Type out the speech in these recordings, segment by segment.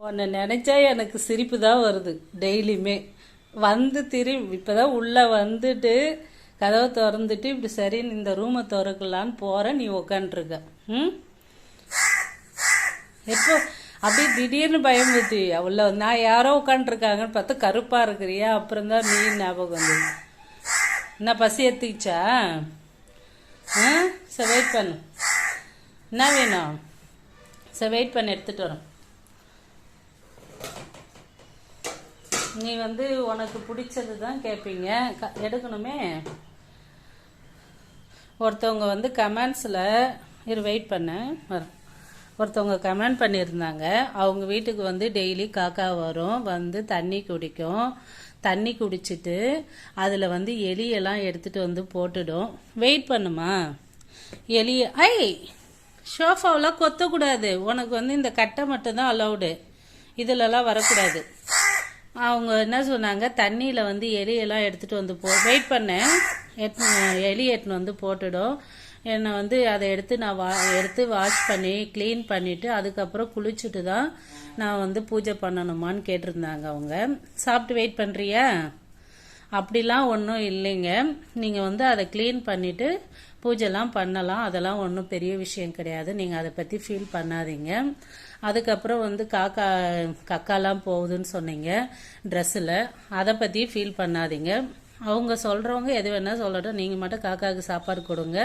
உன்னை நினச்சா எனக்கு சிரிப்பு தான் வருது டெய்லியுமே. வந்து திரும்பி இப்போ தான் உள்ளே வந்துட்டு கதவை திறந்துட்டு இப்படி சரின்னு இந்த ரூமை திறக்கலான்னு போகிறேன், நீ உக்காண்ட்ருக்க. ம், எப்போ அப்படியே திடீர்னு பயமுறுத்தி அவ்வளோ நான் யாரோ உட்காண்ட்ருக்காங்கன்னு பார்த்தா கருப்பாக இருக்கிறியா, அப்புறம் தான் நீ ஞாபகம் வந்தது. என்ன பசி எடுத்துக்கிச்சா? சரி வெயிட் பண்ணு, என்ன வேணும்? சரி வெயிட் பண்ணி எடுத்துகிட்டு வரோம். நீ வந்து உனக்கு பிடிச்சது தான் கேட்பீங்க, எடுக்கணுமே. ஒருத்தவங்க வந்து கமெண்ட்ஸில் வெயிட் பண்ண வரும். ஒருத்தவங்க கமெண்ட் பண்ணியிருந்தாங்க, அவங்க வீட்டுக்கு வந்து டெய்லி காக்கா வரும், வந்து தண்ணி குடிக்கும், தண்ணி குடிச்சிட்டு அதில் வந்து எலியெல்லாம் எடுத்துகிட்டு வந்து போட்டுடும். வெயிட் பண்ணுமா எலிய ஷோஃபாவெலாம் கொத்தக்கூடாது, உனக்கு வந்து இந்த கட்டை மட்டும்தான் அலௌடு, இதிலெல்லாம் வரக்கூடாது. அவங்க என்ன சொன்னாங்க, தண்ணியில் வந்து எலியெல்லாம் எடுத்துகிட்டு வந்து வெயிட் பண்ணேன், எலி எடுத்துன்னு வந்து போட்டுடும். என்னை வந்து அதை எடுத்து நான் எடுத்து வாஷ் பண்ணி க்ளீன் பண்ணிவிட்டு அதுக்கப்புறம் குளிச்சுட்டு தான் நான் வந்து பூஜை பண்ணணுமான்னு கேட்டிருந்தாங்க அவங்க. சாப்பிட்டு வெயிட் பண்ணுறியா? அப்படிலாம் ஒன்றும் இல்லைங்க, நீங்கள் வந்து அதை க்ளீன் பண்ணிவிட்டு பூஜைலாம் பண்ணலாம், அதெல்லாம் ஒன்றும் பெரிய விஷயம் கிடையாது, நீங்கள் அதை பற்றி ஃபீல் பண்ணாதீங்க. அதுக்கப்புறம் வந்து கக்காலாம் போகுதுன்னு சொன்னீங்க ட்ரெஸ்ஸில், அதை பற்றி ஃபீல் பண்ணாதீங்க. அவங்க சொல்கிறவங்க எது வேணால் சொல்லட்டும், நீங்கள் மட்டும் காக்காவுக்கு சாப்பாடு கொடுங்க,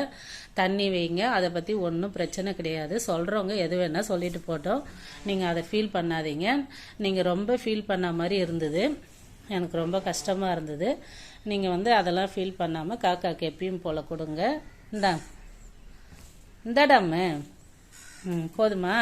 தண்ணி வைங்க, அதை பற்றி ஒன்றும் பிரச்சனை கிடையாது. சொல்கிறவங்க எது வேணால் சொல்லிட்டு போட்டோம், நீங்கள் அதை ஃபீல் பண்ணாதீங்க. நீங்கள் ரொம்ப ஃபீல் பண்ண மாதிரி இருந்தது, எனக்கு ரொம்ப கஷ்டமாக இருந்தது. நீங்கள் வந்து அதெல்லாம் ஃபீல் பண்ணாமல் காக்காவுக்கு எப்பயும் போல் கொடுங்க. இந்தாடாம போதுமா?